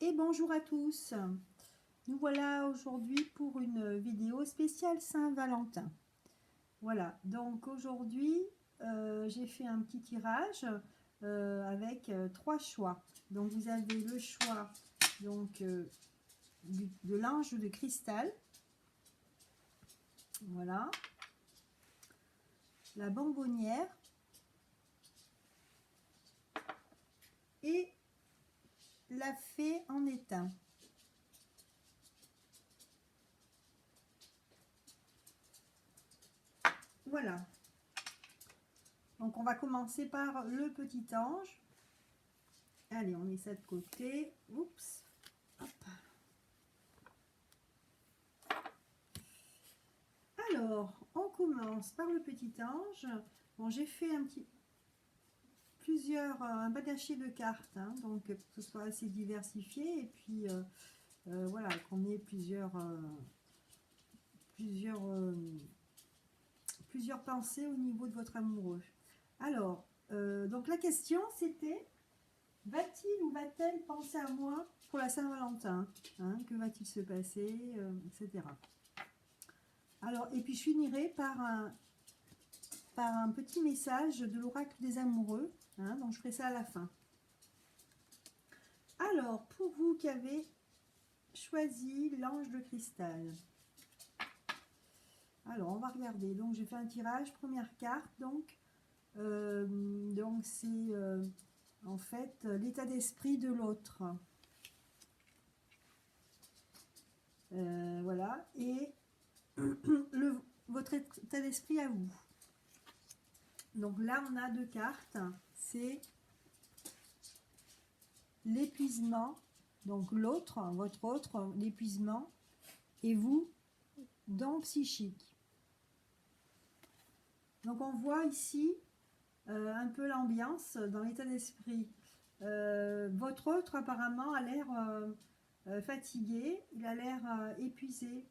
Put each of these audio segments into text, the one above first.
Et bonjour à tous. Nous voilà aujourd'hui pour une vidéo spéciale Saint-Valentin. Voilà, donc aujourd'hui j'ai fait un petit tirage avec trois choix. Donc vous avez le choix donc, de l'ange de cristal. Voilà. La bonbonnière. Et la fée en étain. Voilà. Donc on va commencer par le petit ange. Allez, on met ça de côté. Oups. Hop. Alors, on commence par le petit ange. Bon, j'ai fait un bagage de cartes, hein, donc pour que ce soit assez diversifié et puis voilà, qu'on ait plusieurs pensées au niveau de votre amoureux. Alors, donc la question c'était, va-t-il ou va-t-elle penser à moi pour la Saint-Valentin, hein, que va-t-il se passer, etc. Alors, et puis je finirai par un petit message de l'oracle des amoureux, hein, donc je ferai ça à la fin. Alors, pour vous qui avez choisi l'ange de cristal, alors on va regarder. Donc j'ai fait un tirage, première carte, donc c'est en fait l'état d'esprit de l'autre. Voilà, et votre état d'esprit à vous. Donc là on a deux cartes, c'est l'épuisement, donc l'autre, votre autre, l'épuisement, et vous, dans psychique. Donc on voit ici un peu l'ambiance dans l'état d'esprit. Votre autre apparemment a l'air fatigué, il a l'air épuisé.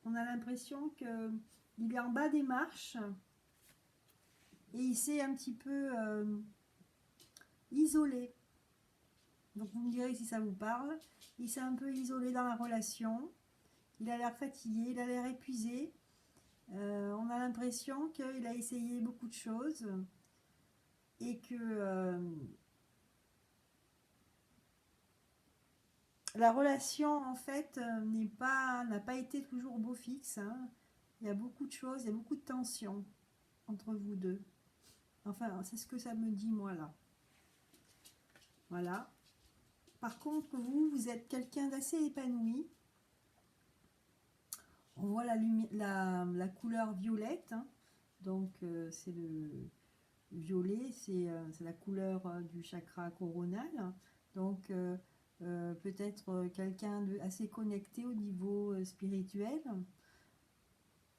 On a l'impression qu'il est en bas des marches et il s'est un petit peu isolé. Donc vous me direz si ça vous parle. Il s'est un peu isolé dans la relation. Il a l'air fatigué, il a l'air épuisé. On a l'impression qu'il a essayé beaucoup de choses et que la relation en fait n'a pas été toujours beau fixe, hein. Il y a beaucoup de choses, il y a beaucoup de tensions entre vous deux. Enfin, c'est ce que ça me dit moi là. Voilà. Par contre, vous êtes quelqu'un d'assez épanoui. On voit la couleur violette, hein. Donc c'est le violet, c'est la couleur du chakra coronal. Donc peut-être quelqu'un de assez connecté au niveau spirituel.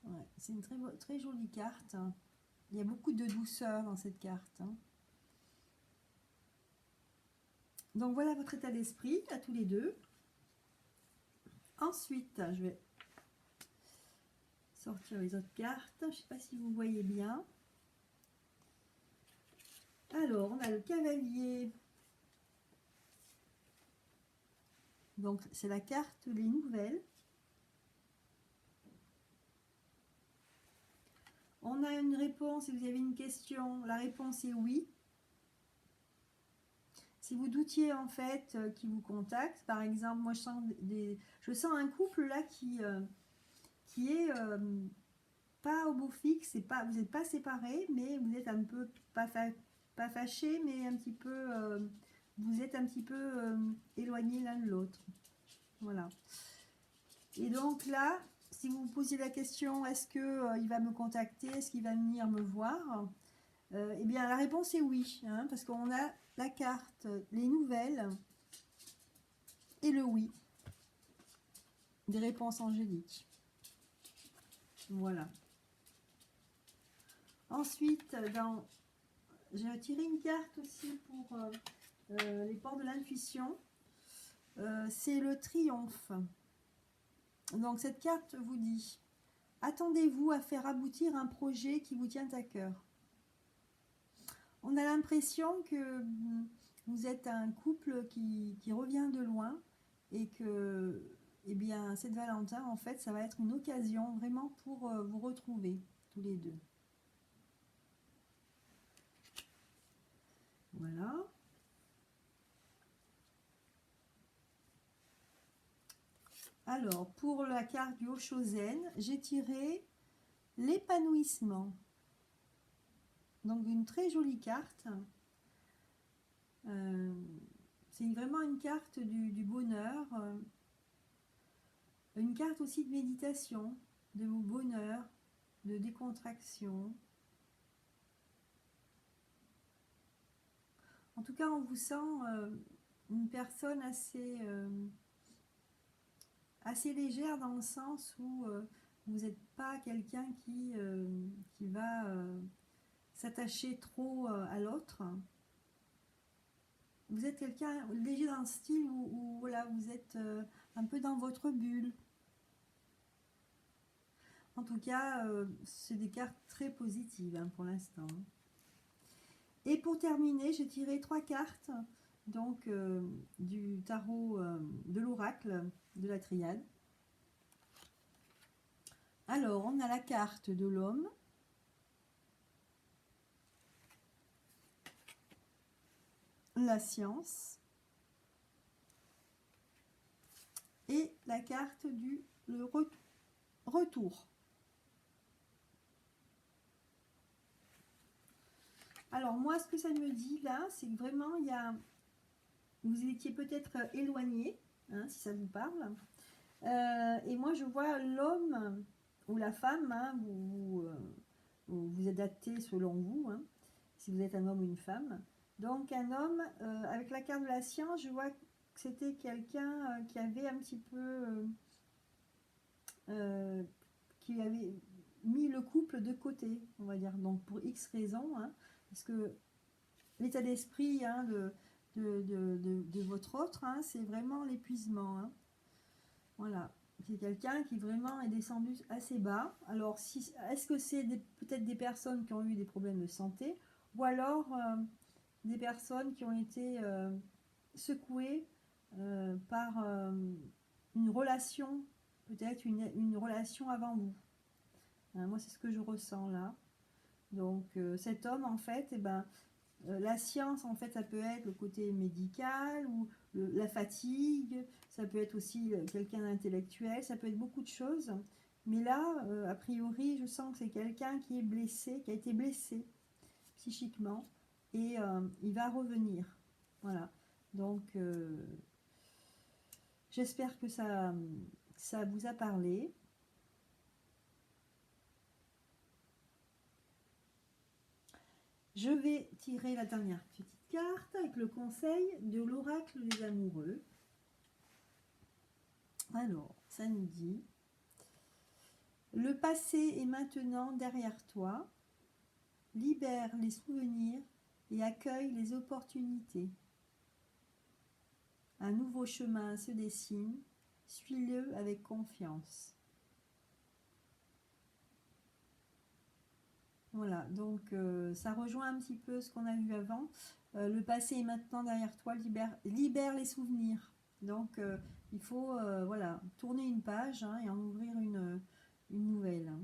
Ouais, c'est une très jolie carte. Il y a beaucoup de douceur dans cette carte, hein. Donc voilà votre état d'esprit à tous les deux. Ensuite, je vais sortir les autres cartes. Je ne sais pas si vous voyez bien. Alors, on a le cavalier. Donc, c'est la carte les nouvelles. On a une réponse, si vous avez une question, la réponse est oui. Si vous doutiez en fait qui vous contacte, par exemple, moi je sens un couple là qui est pas au beau fixe, vous n'êtes pas séparés, mais vous êtes un peu pas fâchés, mais un petit peu, vous êtes un petit peu éloignés l'un de l'autre. Voilà. Et donc là, si vous vous posez la question, est-ce qu'il va me contacter, est-ce qu'il va venir me voir, eh bien la réponse est oui, hein, parce qu'on a la carte, les nouvelles et le oui, des réponses angéliques. Voilà. Ensuite, j'ai retiré une carte aussi pour les portes de l'intuition. C'est le triomphe. Donc cette carte vous dit, attendez-vous à faire aboutir un projet qui vous tient à cœur. On a l'impression que vous êtes un couple qui revient de loin et que, eh bien, cette Valentin, en fait, ça va être une occasion vraiment pour vous retrouver tous les deux. Voilà. Alors, pour la carte du Oshozen, j'ai tiré l'épanouissement. Donc, une très jolie carte. C'est vraiment une carte du bonheur. Une carte aussi de méditation, de bonheur, de décontraction. En tout cas, on vous sent une personne assez légère dans le sens où vous n'êtes pas quelqu'un qui va s'attacher trop à l'autre. Vous êtes quelqu'un léger dans le style où voilà, vous êtes un peu dans votre bulle. En tout cas, c'est des cartes très positives hein, pour l'instant. Et pour terminer, j'ai tiré 3 cartes donc du tarot de l'oracle de la triade. Alors, on a la carte de l'homme, la science et la carte du retour. Alors moi, ce que ça me dit là, c'est que vraiment, vous étiez peut-être éloigné, hein, si ça vous parle. Et moi, je vois l'homme ou la femme, hein, vous adaptez selon vous, hein, si vous êtes un homme ou une femme. Donc un homme, avec la carte de la science, je vois que c'était quelqu'un qui avait un petit peu... qui avait mis le couple de côté, on va dire, donc pour X raisons, hein, parce que l'état d'esprit hein, de votre autre, hein, c'est vraiment l'épuisement. Hein. Voilà, c'est quelqu'un qui vraiment est descendu assez bas. Alors, est-ce que c'est peut-être des personnes qui ont eu des problèmes de santé, ou alors des personnes qui ont été secouées par une relation, peut-être une relation avant vous. Hein, moi, c'est ce que je ressens là. Donc, cet homme, en fait, eh ben, la science, en fait, ça peut être le côté médical ou la fatigue, ça peut être aussi quelqu'un d'intellectuel, ça peut être beaucoup de choses. Mais là, a priori, je sens que c'est quelqu'un qui est blessé, qui a été blessé psychiquement et il va revenir. Voilà. Donc, j'espère que ça vous a parlé. Je vais tirer la dernière petite carte avec le conseil de l'oracle des amoureux. Alors, ça nous dit: le passé est maintenant derrière toi. Libère les souvenirs et accueille les opportunités. Un nouveau chemin se dessine. Suis-le avec confiance. Voilà, donc ça rejoint un petit peu ce qu'on a vu avant. Le passé est maintenant derrière toi, libère les souvenirs. Donc il faut voilà, tourner une page hein, et en ouvrir une nouvelle. Hein.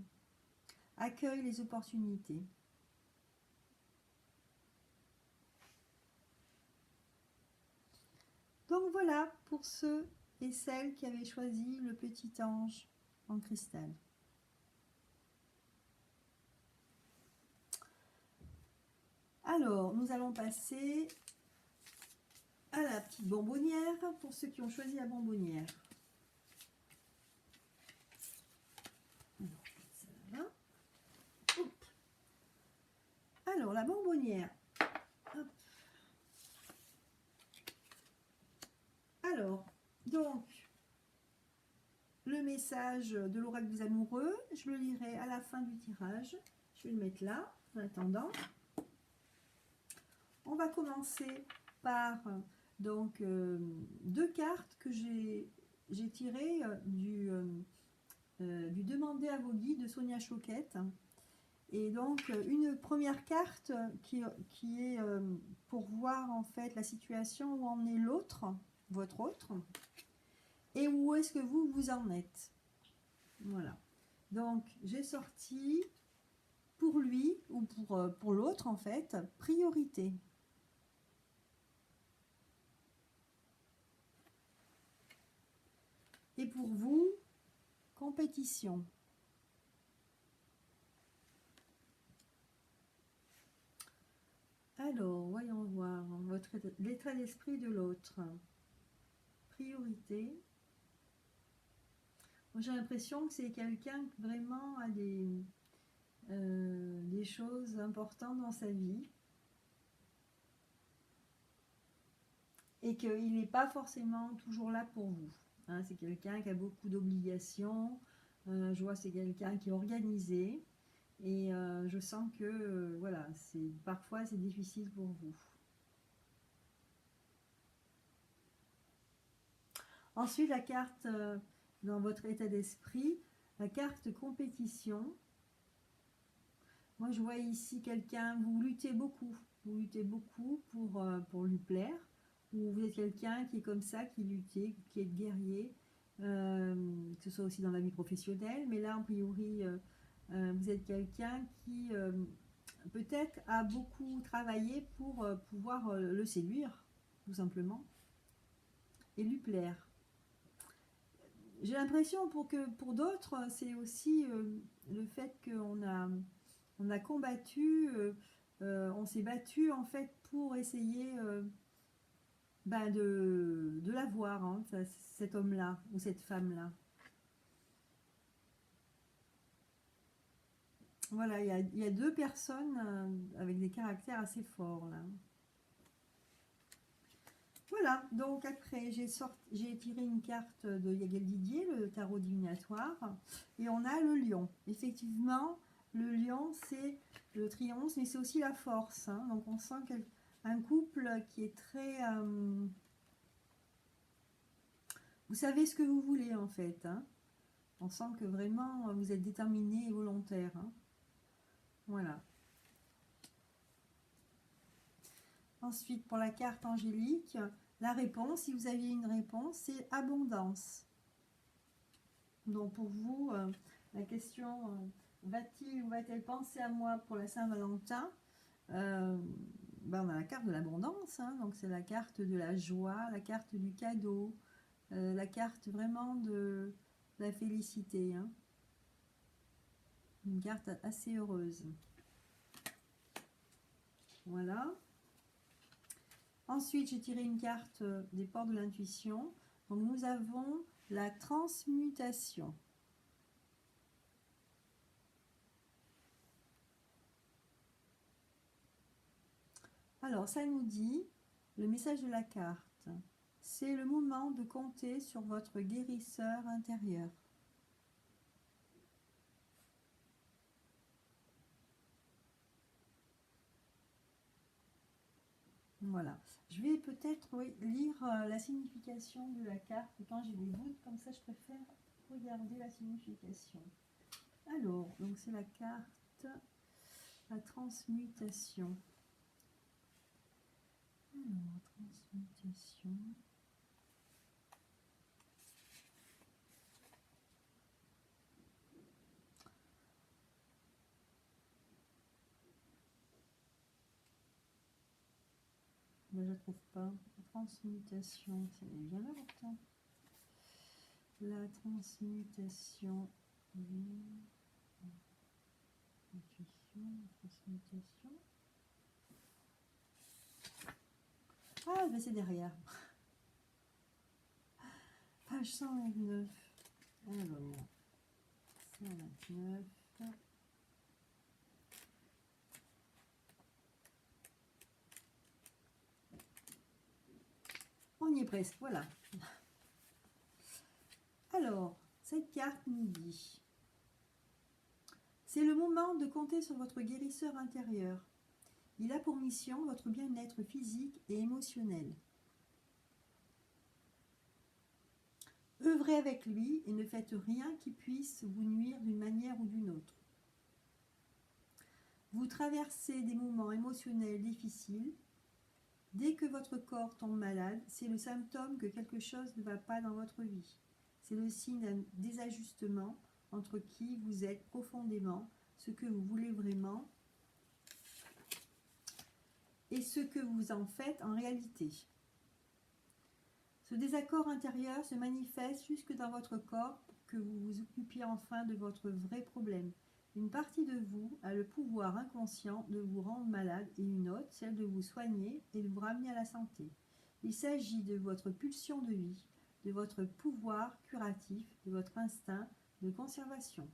Accueille les opportunités. Donc voilà pour ceux et celles qui avaient choisi le petit ange en cristal. Alors, nous allons passer à la petite bonbonnière pour ceux qui ont choisi la bonbonnière. Alors, la bonbonnière. Hop. Alors, donc, le message de l'oracle des amoureux, je le lirai à la fin du tirage. Je vais le mettre là, en attendant. On va commencer par donc 2 cartes que j'ai tirées du Demandez à vos guides de Sonia Choquette. Et donc une première carte qui est pour voir en fait la situation où en est l'autre, votre autre. et où est-ce que vous en êtes. Voilà. Donc, j'ai sorti pour lui ou pour l'autre, en fait, priorité. Et pour vous, compétition. Alors, voyons voir l'état d'esprit de l'autre. Priorité. J'ai l'impression que c'est quelqu'un qui vraiment a des choses importantes dans sa vie et qu'il n'est pas forcément toujours là pour vous. Hein, c'est quelqu'un qui a beaucoup d'obligations. Je vois c'est quelqu'un qui est organisé et je sens que voilà, parfois c'est difficile pour vous. Ensuite, la carte dans votre état d'esprit, la carte compétition. Moi, je vois ici quelqu'un, vous luttez beaucoup pour lui plaire, ou vous êtes quelqu'un qui est comme ça, qui lutte, qui est guerrier, que ce soit aussi dans la vie professionnelle, mais là, a priori, vous êtes quelqu'un qui peut-être a beaucoup travaillé pour pouvoir le séduire, tout simplement, et lui plaire. J'ai l'impression pour d'autres, c'est aussi le fait qu'on a combattu, on s'est battu en fait pour essayer de l'avoir, hein, cet homme-là ou cette femme-là. Voilà, il y a deux personnes avec des caractères assez forts là. Voilà, donc après j'ai tiré une carte de Yael Didier, le tarot divinatoire, et on a le lion. Effectivement, le lion c'est le triomphe, mais c'est aussi la force. Hein. Donc on sent un couple qui est très... vous savez ce que vous voulez en fait. Hein. On sent que vraiment vous êtes déterminé et volontaire. Hein. Voilà. Ensuite, pour la carte angélique, la réponse, si vous aviez une réponse, c'est abondance. Donc pour vous, la question va-t-il ou va-t-elle penser à moi pour la Saint-Valentin, on a la carte de l'abondance, hein, donc c'est la carte de la joie, la carte du cadeau, la carte vraiment de la félicité. Hein. Une carte assez heureuse. Voilà. Ensuite, j'ai tiré une carte des portes de l'intuition. Donc nous avons la transmutation. Alors, ça nous dit, le message de la carte, c'est le moment de compter sur votre guérisseur intérieur. Voilà. Je vais peut-être lire la signification de la carte quand j'ai des doutes, comme ça je préfère regarder la signification. Alors, donc c'est la carte, la transmutation. Alors, transmutation. Moi, je ne trouve pas. La transmutation, c'est bien là pourtant. La transmutation. Intuition, transmutation. Ah, ben c'est derrière. Page 129. Alors, 129. On y est presque, voilà. Alors, cette carte nous dit, c'est le moment de compter sur votre guérisseur intérieur. Il a pour mission votre bien-être physique et émotionnel. Œuvrez avec lui et ne faites rien qui puisse vous nuire d'une manière ou d'une autre. Vous traversez des moments émotionnels difficiles. Dès que votre corps tombe malade, c'est le symptôme que quelque chose ne va pas dans votre vie. C'est le signe d'un désajustement entre qui vous êtes profondément, ce que vous voulez vraiment et ce que vous en faites en réalité. Ce désaccord intérieur se manifeste jusque dans votre corps pour que vous vous occupiez enfin de votre vrai problème. Une partie de vous a le pouvoir inconscient de vous rendre malade et une autre, celle de vous soigner et de vous ramener à la santé. Il s'agit de votre pulsion de vie, de votre pouvoir curatif, de votre instinct de conservation.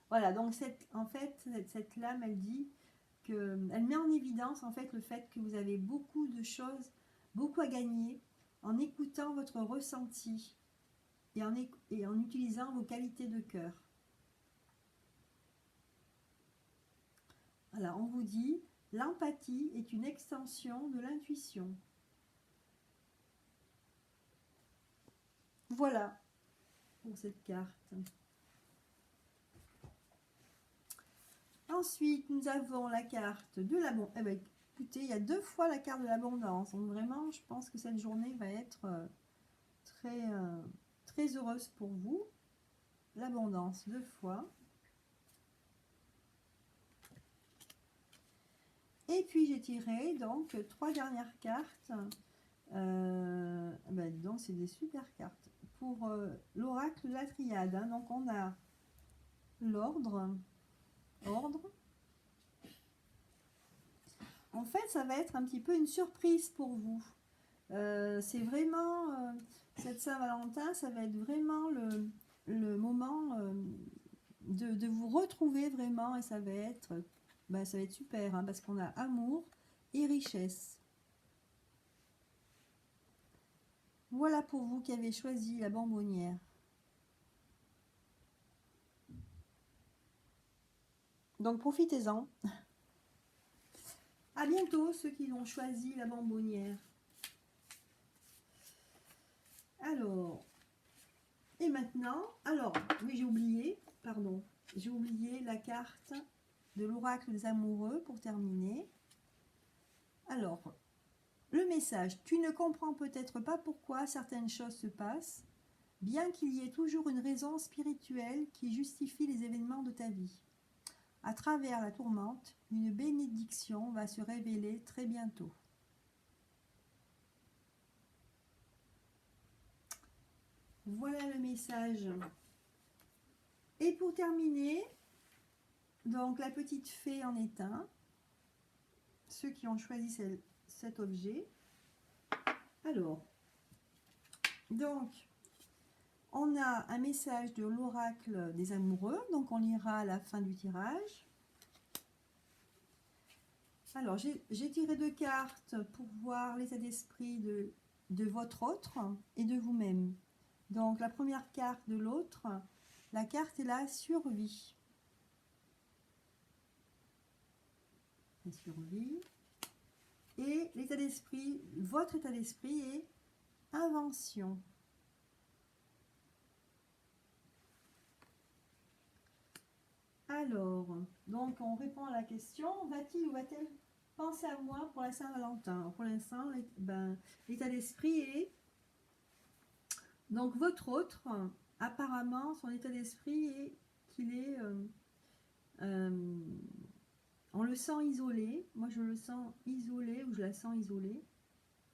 Voilà, donc cette lame, elle dit elle met en évidence en fait le fait que vous avez beaucoup de choses, beaucoup à gagner en écoutant votre ressenti et en utilisant vos qualités de cœur. Voilà, on vous dit, l'empathie est une extension de l'intuition. Voilà pour cette carte. Ensuite, nous avons la carte de l'abondance. Eh bien, écoutez, il y a 2 fois la carte de l'abondance. Donc vraiment, je pense que cette journée va être très heureuse pour vous. L'abondance 2 fois. Et puis j'ai tiré donc 3 dernières cartes. Donc c'est des super cartes. Pour l'oracle de la triade. Hein. Donc on a l'ordre. Ordre. En fait, ça va être un petit peu une surprise pour vous. C'est vraiment, cette Saint-Valentin, ça va être vraiment le moment de vous retrouver vraiment et ça va être super hein, parce qu'on a amour et richesse. Voilà pour vous qui avez choisi la bonbonnière. Donc profitez-en. À bientôt ceux qui ont choisi la bonbonnière. Alors, et maintenant, oui j'ai oublié la carte de l'oracle des amoureux pour terminer. Alors, le message, tu ne comprends peut-être pas pourquoi certaines choses se passent, bien qu'il y ait toujours une raison spirituelle qui justifie les événements de ta vie. À travers la tourmente, une bénédiction va se révéler très bientôt. Voilà le message. Et pour terminer, donc la petite fée en est un. Ceux qui ont choisi cet objet. Alors, donc, on a un message de l'oracle des amoureux, donc on lira à la fin du tirage. Alors, j'ai tiré 2 cartes pour voir l'état d'esprit de votre autre et de vous-même. Donc, la première carte de l'autre, la carte est la survie. La survie. Et l'état d'esprit, votre état d'esprit est invention. Alors, donc on répond à la question, va-t-il ou va-t-elle penser à moi pour la Saint-Valentin? Pour l'instant, l'état d'esprit est... Donc votre autre, apparemment, son état d'esprit est qu'il est... on le sent isolé. Moi, je le sens isolé ou je la sens isolée.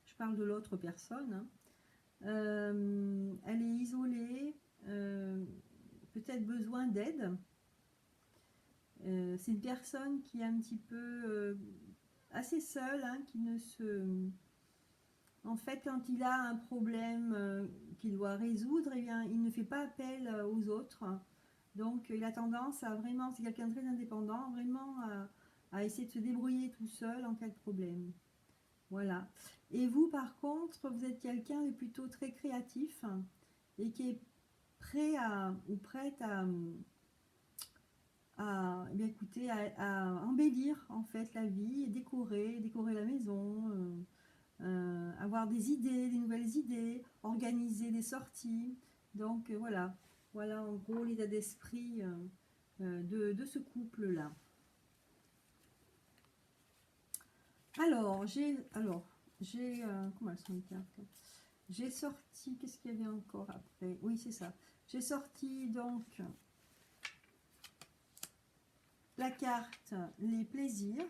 Je parle de l'autre personne. Hein. Elle est isolée, peut-être besoin d'aide. C'est une personne qui est un petit peu assez seule, hein, qui ne se... En fait, quand il a un problème qu'il doit résoudre, eh bien, il ne fait pas appel aux autres. Donc, il a tendance à vraiment, c'est quelqu'un de très indépendant, vraiment à essayer de se débrouiller tout seul en cas de problème. Voilà. Et vous, par contre, vous êtes quelqu'un de plutôt très créatif et qui est prêt ou prête à embellir en fait la vie et décorer la maison, avoir des idées, des nouvelles idées, organiser des sorties. Donc voilà en gros l'état d'esprit de ce couple-là. Alors, comment elles sont les cartes? J'ai sorti, qu'est-ce qu'il y avait encore après? Oui, c'est ça. J'ai sorti donc la carte les plaisirs.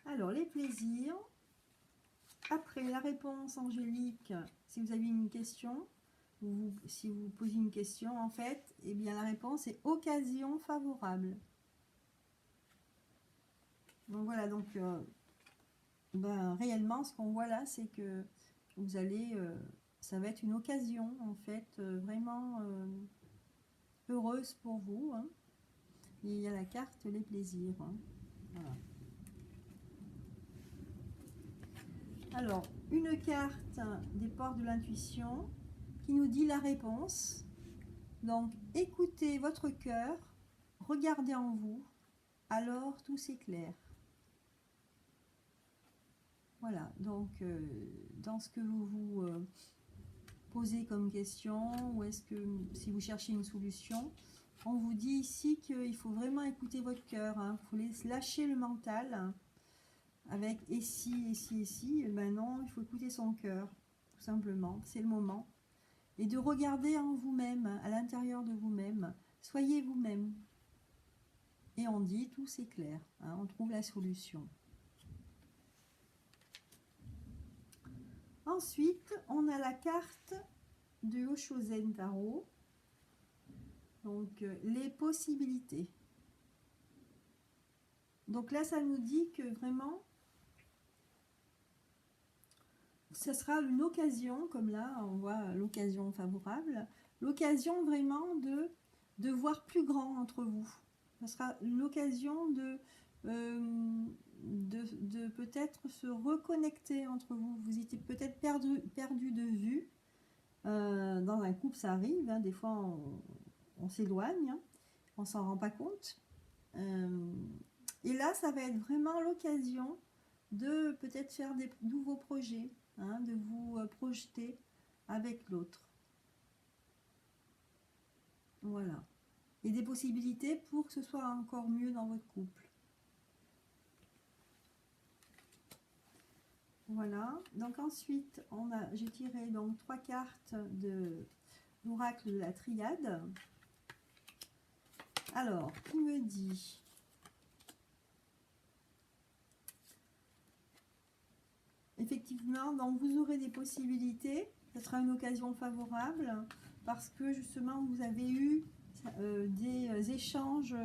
Alors, les plaisirs. Après, la réponse angélique, si vous avez une question, ou si vous posez une question, en fait, eh bien, la réponse est occasion favorable. Donc, voilà, donc, réellement, ce qu'on voit là, c'est que vous allez, ça va être une occasion, en fait, vraiment heureuse pour vous. Hein. Et il y a la carte les plaisirs. Hein. Voilà. Alors, une carte des portes de l'intuition qui nous dit la réponse. Donc, écoutez votre cœur, regardez en vous, alors tout s'éclaire. Voilà, donc dans ce que vous vous posez comme question, ou est-ce que si vous cherchez une solution, on vous dit ici qu'il faut vraiment écouter votre cœur, hein. Il faut lâcher le mental, hein, avec et si, et ben non, il faut écouter son cœur, tout simplement, c'est le moment. Et de regarder en vous-même, à l'intérieur de vous-même, soyez vous-même. Et on dit, tout s'éclaire, hein, on trouve la solution. Ensuite, on a la carte de Oshozen Tarot, donc les possibilités. Donc là, ça nous dit que vraiment, ce sera une occasion, comme là, on voit l'occasion favorable, l'occasion vraiment de voir plus grand entre vous. Ce sera l'occasion de peut-être se reconnecter entre vous. Vous étiez peut-être perdu de vue. Dans un couple, ça arrive. Hein, des fois, on s'éloigne. Hein, on ne s'en rend pas compte. Et là, ça va être vraiment l'occasion de peut-être faire des nouveaux projets. Hein, de vous projeter avec l'autre. Voilà. Et des possibilités pour que ce soit encore mieux dans votre couple. Voilà. Donc ensuite, j'ai tiré donc 3 cartes de l'oracle de la triade. Alors, qui me dit effectivement, donc vous aurez des possibilités, ce sera une occasion favorable parce que justement vous avez eu des échanges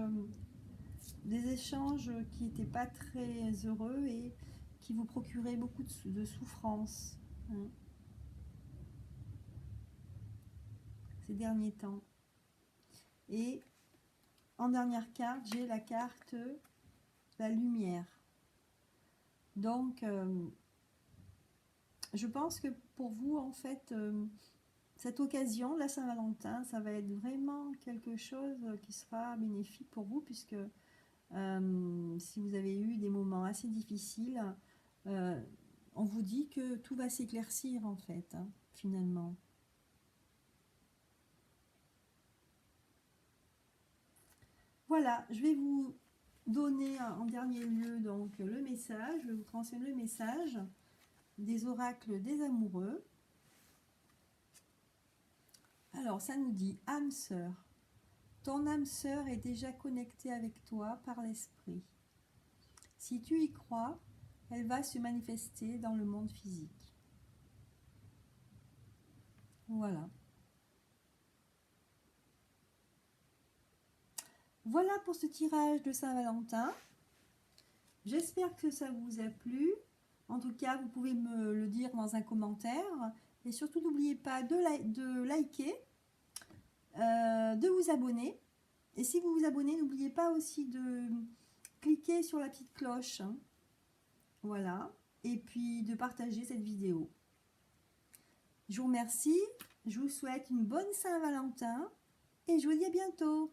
qui n'étaient pas très heureux et qui vous procuraient beaucoup de souffrance, hein, ces derniers temps. Et en dernière carte, j'ai la carte la lumière. Donc je pense que pour vous, en fait, cette occasion, la Saint-Valentin, ça va être vraiment quelque chose qui sera bénéfique pour vous, puisque si vous avez eu des moments assez difficiles, on vous dit que tout va s'éclaircir, en fait, hein, finalement. Voilà, je vais vous donner en dernier lieu donc le message, je vais vous transmettre le message des oracles des amoureux. Alors, ça nous dit, âme sœur, ton âme sœur est déjà connectée avec toi par l'esprit. Si tu y crois, elle va se manifester dans le monde physique. Voilà. Voilà pour ce tirage de Saint-Valentin. J'espère que ça vous a plu. En tout cas, vous pouvez me le dire dans un commentaire. Et surtout, n'oubliez pas de liker, de vous abonner. Et si vous vous abonnez, n'oubliez pas aussi de cliquer sur la petite cloche. Hein. Voilà. Et puis de partager cette vidéo. Je vous remercie. Je vous souhaite une bonne Saint-Valentin. Et je vous dis à bientôt.